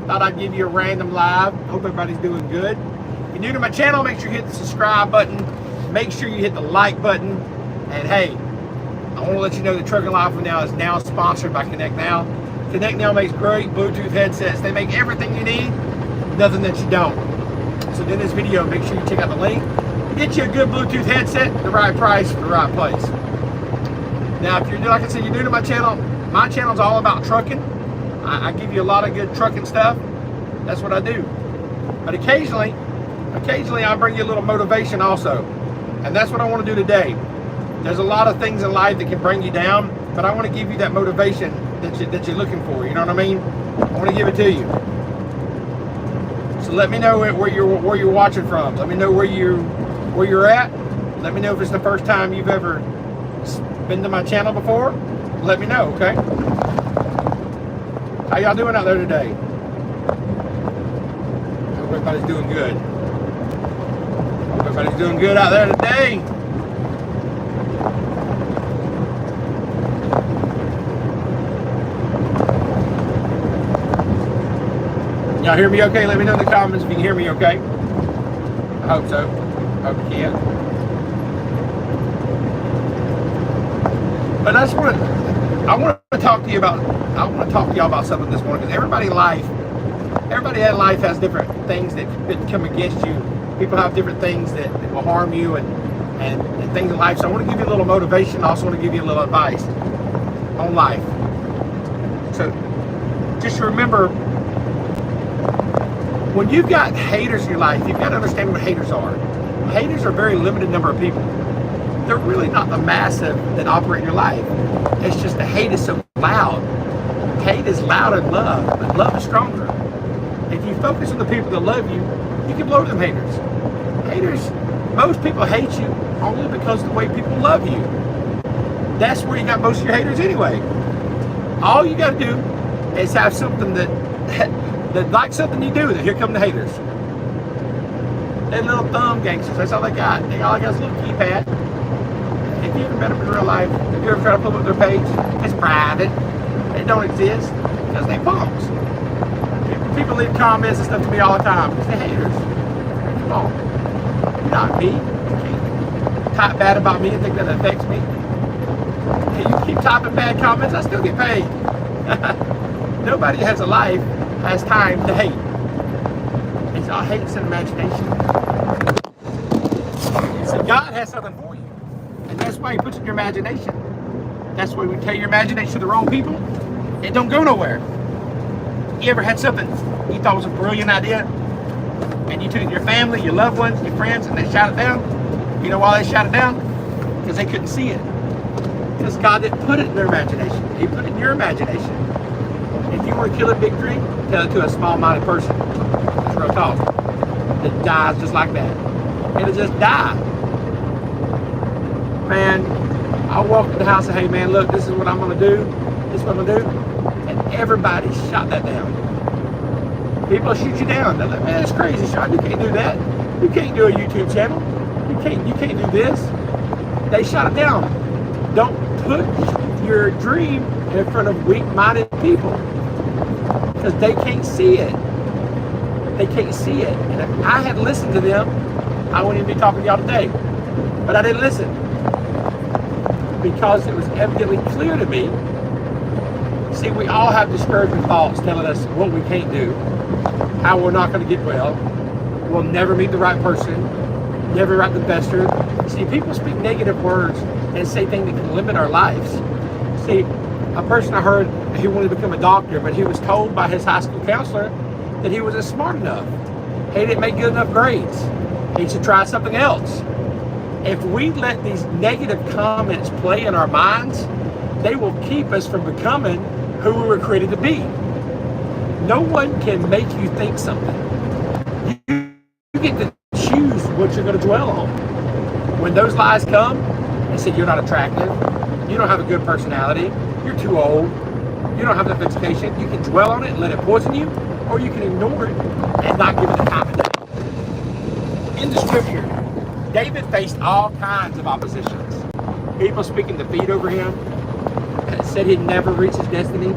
Thought I'd give you a random live. Hope everybody's doing good. If you're new to my channel, make sure you hit the subscribe button. Make sure you hit the like button. And hey, I want to let you know that Trucking Life Now is now sponsored by Connect Now. Connect Now makes great Bluetooth headsets. They make everything you need, nothing that you don't. So in this video, make sure you check out the link. Get you a good Bluetooth headset, the right price, for the right place. Now, if you're, like I said, you're new to my channel's all about trucking. I give you a lot of good trucking stuff. That's what I do. But occasionally I bring you a little motivation also. And that's what I want to do today. There's a lot of things in life that can bring you down, but I want to give you that motivation that you're looking for. You know what I mean? I want to give it to you. So let me know where you're watching from. Let me know where you're at. Let me know if it's the first time you've ever been to my channel before. Let me know, okay? How y'all doing out there today? Hope everybody's doing good. Hope everybody's doing good out there today. Y'all hear me okay? Let me know in the comments if you can hear me okay. I hope so. Hope you can. But I want to talk to y'all about something this morning, because everybody in life has different things that come against you. People have different things that will harm you and things in life. So I want to give you a little motivation. I also want to give you a little advice on life. So just remember, when you've got haters in your life, you've got to understand what haters are. Haters are a very limited number of people. They're really not the massive that operate in your life. It's just the hate is so loud. Hate is louder than love, but love is stronger. If you focus on the people that love you, you can blow them haters. Most people hate you only because of the way people love you. That's where you got most of your haters anyway. All you got to do is have something that like something you do, that here come the haters. They're little thumb gangsters, that's all they got. All they got is a little keypad. If you ever met them in real life, if you ever try to pull up their page, it's private. They don't exist because they punks. People leave comments and stuff to me all the time because they're haters. Come on. You're not me. You can't type bad about me and think that affects me. Hey, you keep typing bad comments, I still get paid. Nobody has a life has time to hate. It's all hate and imagination. So God has something for you. And that's why he puts it in your imagination. That's why we tell your imagination to the wrong people, it don't go nowhere. You ever had something you thought was a brilliant idea, and you took it to your family, your loved ones, your friends, and they shot it down? You know why they shot it down? Because they couldn't see it. Because God didn't put it in their imagination. He put it in your imagination. If you want to kill a big dream, tell it to a small-minded person. That's real talk. It dies just like that. It'll just die. Man, I walked in the house and say, hey man, look, this is what I'm going to do. This is what I'm going to do. And everybody shot that down. People shoot you down. They're like, man, that's crazy, Shawn. You can't do that. You can't do a YouTube channel. You can't do this. They shot it down. Don't put your dream in front of weak-minded people, because they can't see it. They can't see it. And if I had listened to them, I wouldn't even be talking to y'all today. But I didn't listen, because it was evidently clear to me. See, we all have discouraging thoughts telling us what we can't do, how we're not going to get well, we'll never meet the right person, never write the best truth. See, people speak negative words and say things that can limit our lives. See, a person I heard, he wanted to become a doctor, but he was told by his high school counselor that he wasn't smart enough. He didn't make good enough grades. He should try something else. If we let these negative comments play in our minds, they will keep us from becoming who we were created to be. No one can make you think something. You get to choose what you're going to dwell on. When those lies come and say you're not attractive, you don't have a good personality, you're too old, you don't have enough education, you can dwell on it and let it poison you, or you can ignore it and not give it the time of day. In the scripture, David faced all kinds of oppositions. People speaking defeat over him, said he'd never reach his destiny.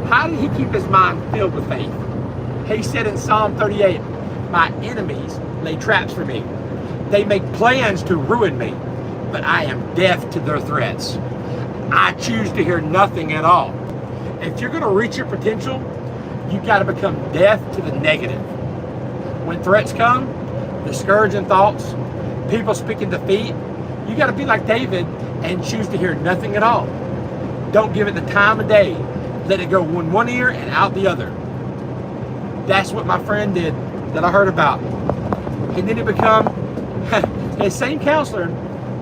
How did he keep his mind filled with faith? He said in Psalm 38, my enemies lay traps for me. They make plans to ruin me, but I am deaf to their threats. I choose to hear nothing at all. If you're going to reach your potential, you got to become deaf to the negative. When threats come, discouraging thoughts, people speaking defeat, you got to be like David and choose to hear nothing at all. Don't give it the time of day. Let it go in one ear and out the other. That's what my friend did that I heard about. And then he become his same counselor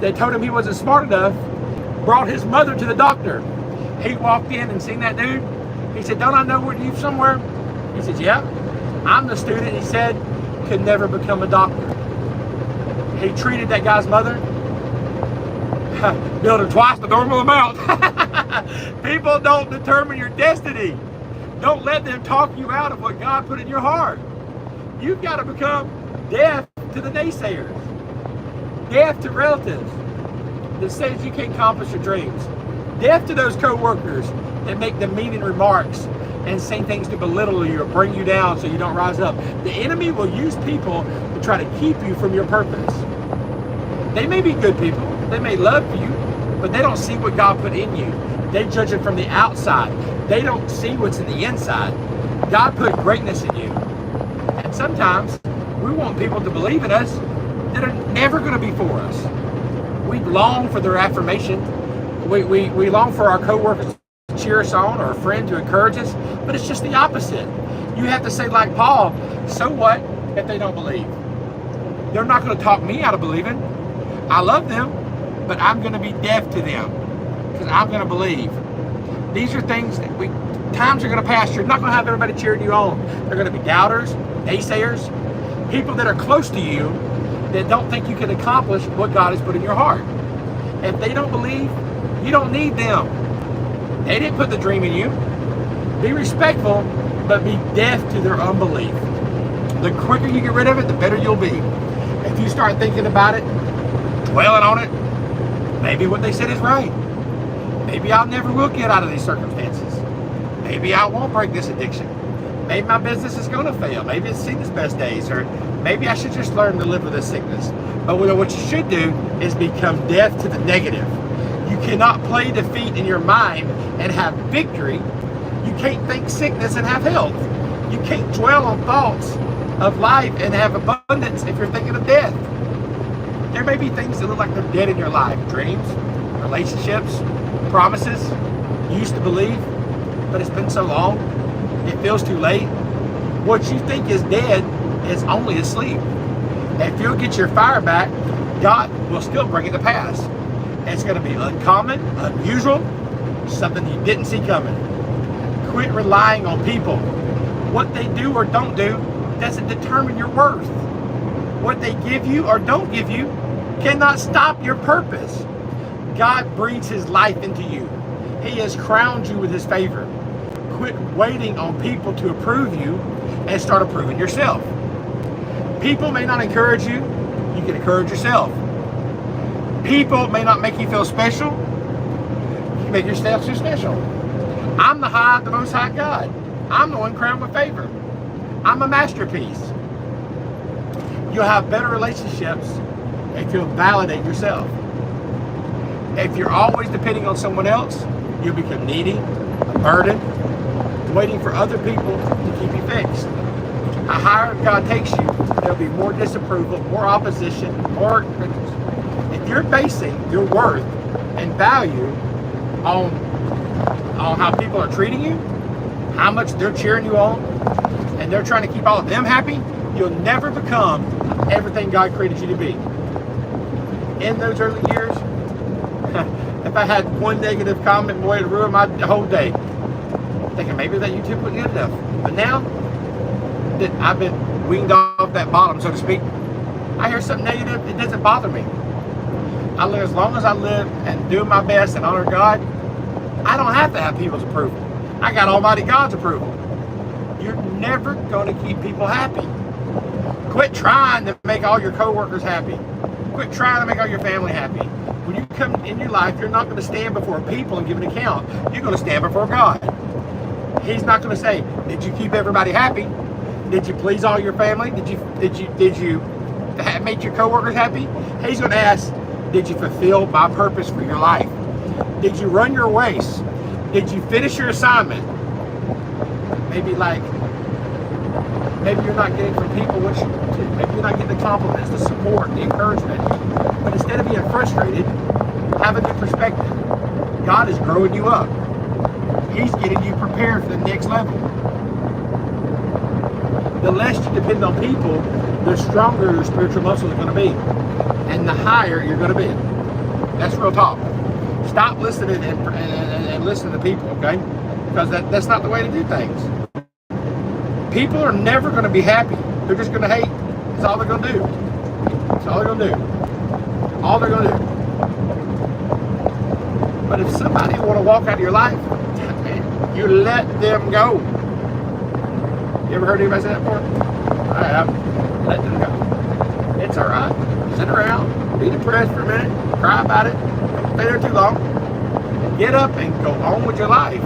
that told him he wasn't smart enough, brought his mother to the doctor. He walked in and seen that dude. He said, don't I know where you somewhere? He said, yeah. I'm the student, he said, could never become a doctor. He treated that guy's mother, billed her twice the normal amount. People don't determine your destiny. Don't let them talk you out of what God put in your heart. You've got to become deaf to the naysayers, deaf to relatives that says you can't accomplish your dreams, deaf to those co-workers that make demeaning remarks and say things to belittle you or bring you down so you don't rise up. The enemy will use people to try to keep you from your purpose. They may be good people, they may love you, but they don't see what God put in you. They judge it from the outside. They don't see what's in the inside. God put greatness in you. And sometimes we want people to believe in us that are never going to be for us. We long for their affirmation. We long for our coworkers to cheer us on or a friend to encourage us, but it's just the opposite. You have to say like Paul, so what if they don't believe? They're not going to talk me out of believing. I love them, but I'm going to be deaf to them because I'm going to believe. These are things that times are going to pass. You're not going to have everybody cheering you on. They're going to be doubters, naysayers, people that are close to you that don't think you can accomplish what God has put in your heart. If they don't believe, you don't need them. They didn't put the dream in you. Be respectful, but be deaf to their unbelief. The quicker you get rid of it, the better you'll be. If you start thinking about it, dwelling on it, maybe what they said is right. Maybe I never will get out of these circumstances. Maybe I won't break this addiction. Maybe my business is going to fail. Maybe it's seen its best days, or maybe I should just learn to live with this sickness. But what you should do is become deaf to the negative. You cannot play defeat in your mind and have victory. You can't think sickness and have health. You can't dwell on thoughts of life and have abundance if you're thinking of death. There may be things that look like they're dead in your life. Dreams, relationships, promises you used to believe, but it's been so long, it feels too late. What you think is dead is only asleep. If you'll get your fire back, God will still bring it to pass. It's going to be uncommon, unusual, something you didn't see coming. Quit relying on people. What they do or don't do doesn't determine your worth. What they give you or don't give you cannot stop your purpose. God breathes his life into you. He has crowned you with his favor. Quit waiting on people to approve you and start approving yourself. People may not encourage you. You can encourage yourself. People may not make you feel special. You make yourself so special. I'm the most high God. I'm the one crowned with favor. I'm a masterpiece. You'll have better relationships if you'll validate yourself. If you're always depending on someone else, you'll become needy, a burden, waiting for other people to keep you fixed. The higher God takes you, there'll be more disapproval, more opposition, more. If you're basing your worth and value on how people are treating you, how much they're cheering you on, and they're trying to keep all of them happy, you'll never become everything God created you to be. In those early years, if I had one negative comment, boy, it'd ruin my whole day. Thinking maybe that YouTube wasn't good enough. But now that I've been weaned off that bottom, so to speak, I hear something negative, it doesn't bother me. I live as long as I live and do my best and honor God. I don't have to have people's approval. I got Almighty God's approval. You're never going to keep people happy. Quit trying to make all your coworkers happy. Quit trying to make all your family happy. When you come in your life, you're not going to stand before people and give an account. You're going to stand before God. He's not going to say, did you keep everybody happy? Did you please all your family? Did you make your coworkers happy? He's going to ask, did you fulfill my purpose for your life? Did you run your race? Did you finish your assignment? Maybe you're not getting from people what you did. Maybe you're not getting the compliments, the support, the encouragement. But instead of being frustrated, have a new perspective. God is growing you up. He's getting you prepared for the next level. The less you depend on people, the stronger your spiritual muscles are going to be. And the higher you're going to be. That's real talk. Stop listening and listen to people, okay? Because that's not the way to do things. People are never going to be happy. They're just going to hate. That's all they're going to do. That's all they're going to do. All they're going to do. But if somebody want to walk out of your life, you let them go. You ever heard anybody say that before? I have. Let them go. It's all right. Sit around. Be depressed for a minute. Cry about it. Don't stay there too long. Get up and go on with your life.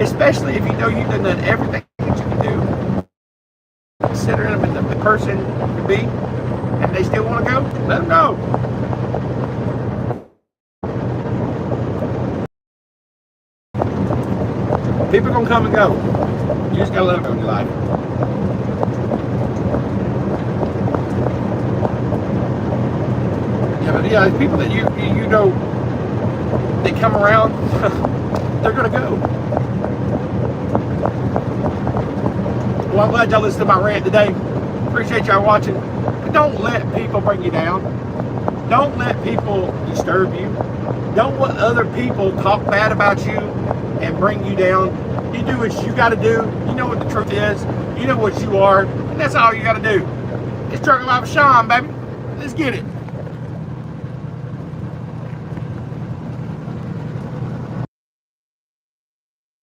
Especially if you know you've done everything that you can do. Considering them the person to be, and they still want to go, let them go. People are going to come and go. You just got to let them go in your life. Yeah, people that you know, they come around, they're going to go. Well, I'm glad y'all listened to my rant today. Appreciate y'all watching. But don't let people bring you down. Don't let people disturb you. Don't let other people talk bad about you and bring you down. You do what you got to do. You know what the truth is. You know what you are. And that's all you got to do. It's Trucking Life with Shawn, baby. Let's get it.